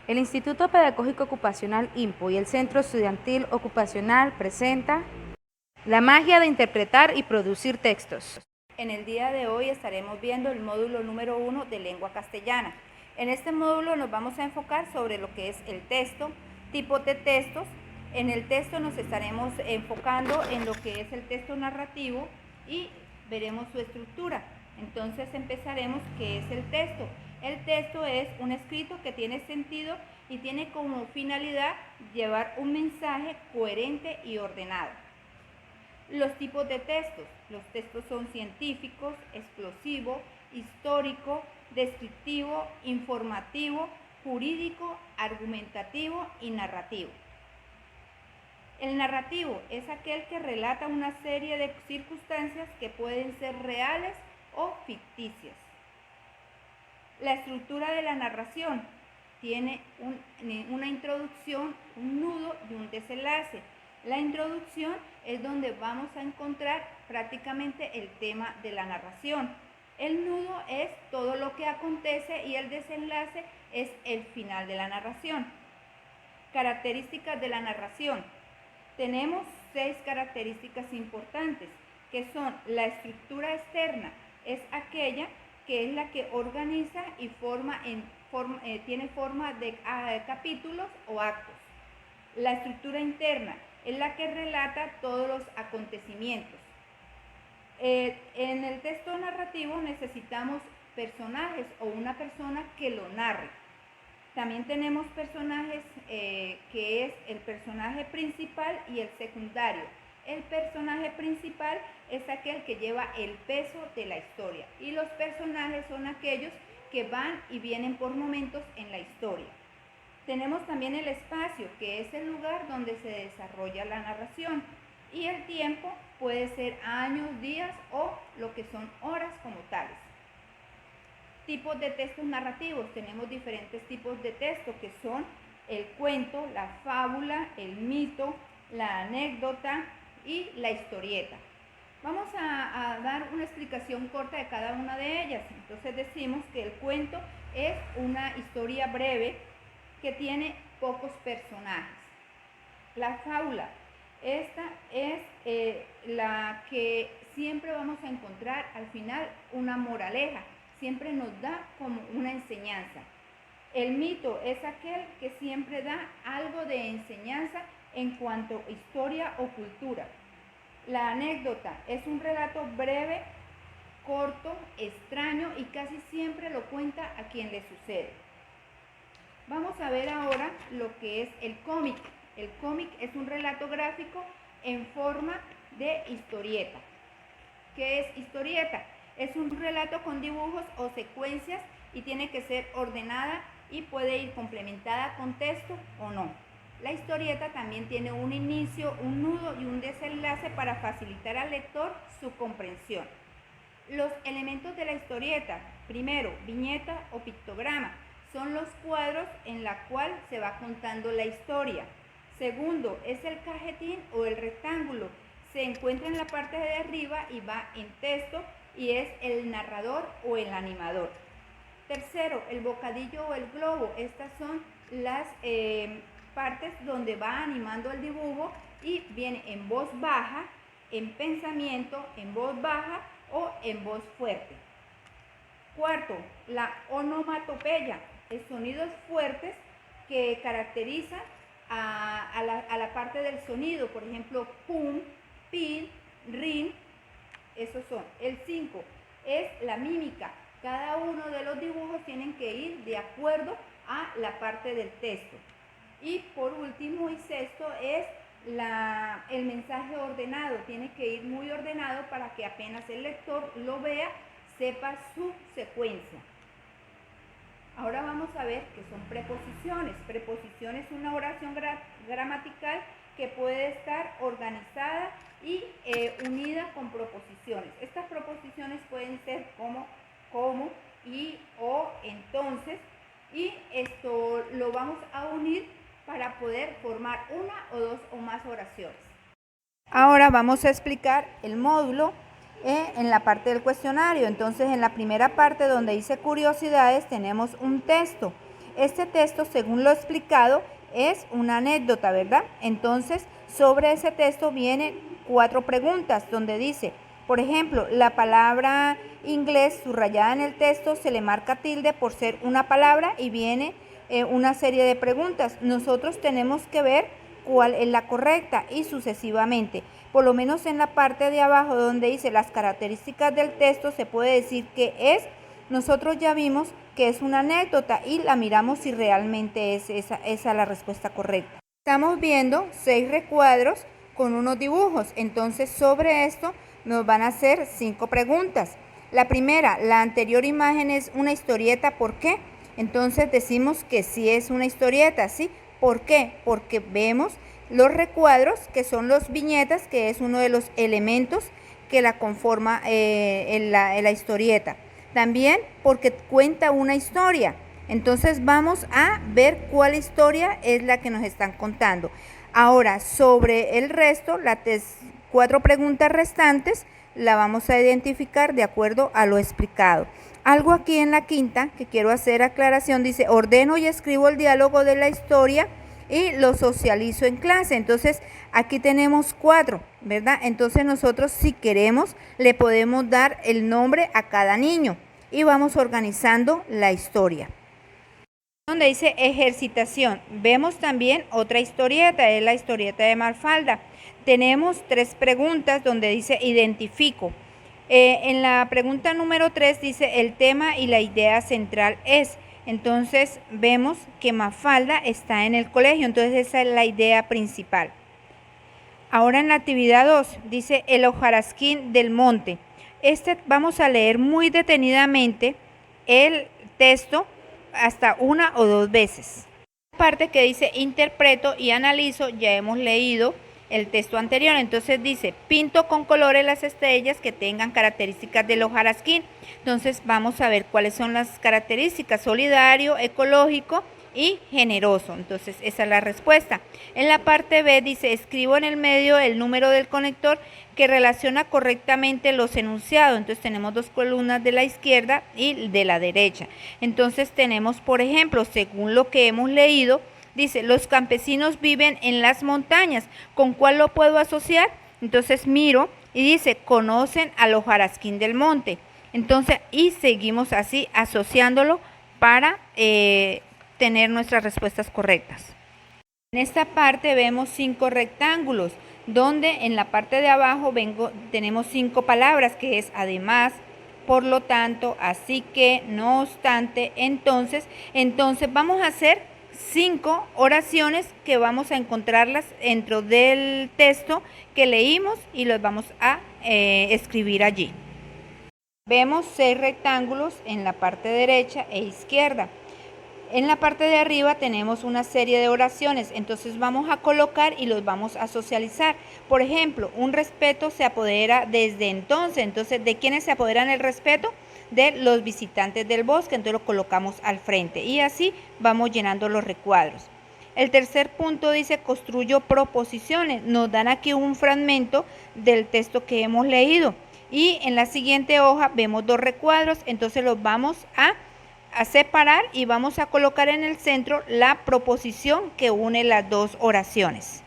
El Instituto Pedagógico Ocupacional INPO y el Centro Estudiantil Ocupacional presenta la magia de interpretar y producir textos. En el día de hoy estaremos viendo el módulo número 1 de lengua castellana. En este módulo nos vamos a enfocar sobre lo que es el texto, tipos de textos. En el texto nos estaremos enfocando en lo que es el texto narrativo y veremos su estructura. Entonces empezaremos qué es el texto. El texto es un escrito que tiene sentido y tiene como finalidad llevar un mensaje coherente y ordenado. Los tipos de textos. Los textos son científicos, explosivo, histórico, descriptivo, informativo, jurídico, argumentativo y narrativo. El narrativo es aquel que relata una serie de circunstancias que pueden ser reales o ficticias. La estructura de la narración tiene una introducción, un nudo y un desenlace. La introducción es donde vamos a encontrar prácticamente el tema de la narración. El nudo es todo lo que acontece y el desenlace es el final de la narración. Características de la narración. Tenemos 6 características importantes, que son la estructura externa, es aquella que es la que organiza y tiene forma de capítulos o actos. La estructura interna es la que relata todos los acontecimientos. En el texto narrativo necesitamos personajes o una persona que lo narre. También tenemos personajes que es el personaje principal y el secundario. El personaje principal es aquel que lleva el peso de la historia y los personajes son aquellos que van y vienen por momentos en la historia. Tenemos también el espacio, que es el lugar donde se desarrolla la narración, y el tiempo puede ser años, días o lo que son horas como tales. Tipos de textos narrativos. Tenemos diferentes tipos de texto que son el cuento, la fábula, el mito, la anécdota y la historieta. Vamos a dar una explicación corta de cada una de ellas. Entonces decimos que el cuento es una historia breve que tiene pocos personajes. La fábula, esta es la que siempre vamos a encontrar al final una moraleja, siempre nos da como una enseñanza. El mito es aquel que siempre da algo de enseñanza en cuanto a historia o cultura. La anécdota es un relato breve, corto, extraño y casi siempre lo cuenta a quien le sucede. Vamos a ver ahora lo que es el cómic. El cómic es un relato gráfico en forma de historieta. ¿Qué es historieta? Es un relato con dibujos o secuencias y tiene que ser ordenada y puede ir complementada con texto o no. La historieta también tiene un inicio, un nudo y un desenlace para facilitar al lector su comprensión. Los elementos de la historieta. Primero, viñeta o pictograma. Son los cuadros en la cual se va contando la historia. Segundo, es el cajetín o el rectángulo. Se encuentra en la parte de arriba y va en texto y es el narrador o el animador. Tercero, el bocadillo o el globo. Estas son las partes donde va animando el dibujo y viene en voz baja, en pensamiento, en voz baja o en voz fuerte. Cuarto, la onomatopeya. Sonidos fuertes que caracterizan a la parte del sonido, por ejemplo, pum, pin, rin, esos son. El 5 es la mímica. Cada uno de los dibujos tienen que ir de acuerdo a la parte del texto. Y por último y sexto es el mensaje ordenado. Tiene que ir muy ordenado para que apenas el lector lo vea, sepa su secuencia. Ahora vamos a ver qué son preposiciones. Preposición es una oración gramatical que puede estar organizada y unida con proposiciones. Estas proposiciones pueden ser como, y, o, entonces, y esto lo vamos a unir para poder formar una o dos o más oraciones. Ahora vamos a explicar el módulo en la parte del cuestionario. Entonces, en la primera parte donde dice curiosidades tenemos un texto. este texto, según lo explicado, es una anécdota, ¿verdad? Entonces, sobre ese texto vienen 4 preguntas donde dice, por ejemplo, la palabra inglés subrayada en el texto se le marca tilde por ser una palabra y viene una serie de preguntas. Nosotros tenemos que ver cuál es la correcta y sucesivamente. Por lo menos en la parte de abajo donde dice las características del texto se puede decir que es, nosotros ya vimos que es una anécdota y la miramos si realmente es esa la respuesta correcta. Estamos viendo 6 recuadros con unos dibujos, entonces sobre esto nos van a hacer 5 preguntas. La primera, la anterior imagen es una historieta, ¿por qué? Entonces decimos que sí es una historieta, ¿sí? ¿Por qué? Porque vemos los recuadros, que son los viñetas, que es uno de los elementos que la conforma en la historieta. También porque cuenta una historia. Entonces vamos a ver cuál historia es la que nos están contando. Ahora, sobre el resto, las 4 preguntas restantes la vamos a identificar de acuerdo a lo explicado. Algo aquí en la quinta que quiero hacer aclaración, dice, ordeno y escribo el diálogo de la historia y lo socializo en clase. Entonces, aquí tenemos 4, ¿verdad? Entonces nosotros, si queremos, le podemos dar el nombre a cada niño y vamos organizando la historia. Donde dice ejercitación, vemos también otra historieta, es la historieta de Mafalda. Tenemos 3 preguntas donde dice identifico. En la pregunta número 3 dice el tema y la idea central es. Entonces vemos que Mafalda está en el colegio, entonces esa es la idea principal. Ahora en la actividad 2 dice el hojarasquín del monte. Vamos a leer muy detenidamente el texto hasta 1 o 2 veces. La parte que dice interpreto y analizo, ya hemos leído el texto anterior, entonces dice pinto con colores las estrellas que tengan características del hojarasquín. Entonces vamos a ver cuáles son las características: solidario, ecológico y generoso. Entonces esa es la respuesta. En la parte B dice escribo en el medio el número del conector que relaciona correctamente los enunciados. Entonces tenemos 2 columnas de la izquierda y de la derecha. Entonces tenemos, por ejemplo, según lo que hemos leído, dice los campesinos viven en las montañas. ¿Con cuál lo puedo asociar? Entonces miro y dice conocen al hojarasquín del monte. Entonces y seguimos así asociándolo para tener nuestras respuestas correctas. En esta parte vemos 5 rectángulos, donde en la parte de abajo tenemos 5 palabras, que es además, por lo tanto, así que, no obstante, entonces vamos a hacer 5 oraciones que vamos a encontrarlas dentro del texto que leímos y los vamos a escribir allí. Vemos 6 rectángulos en la parte derecha e izquierda. En la parte de arriba tenemos una serie de oraciones, entonces vamos a colocar y los vamos a socializar. Por ejemplo, un respeto se apodera desde entonces, ¿de quiénes se apoderan el respeto? De los visitantes del bosque, entonces lo colocamos al frente y así vamos llenando los recuadros. El tercer punto dice construyo proposiciones, nos dan aquí un fragmento del texto que hemos leído y en la siguiente hoja vemos 2 recuadros, entonces los vamos a separar y vamos a colocar en el centro la proposición que une las 2 oraciones.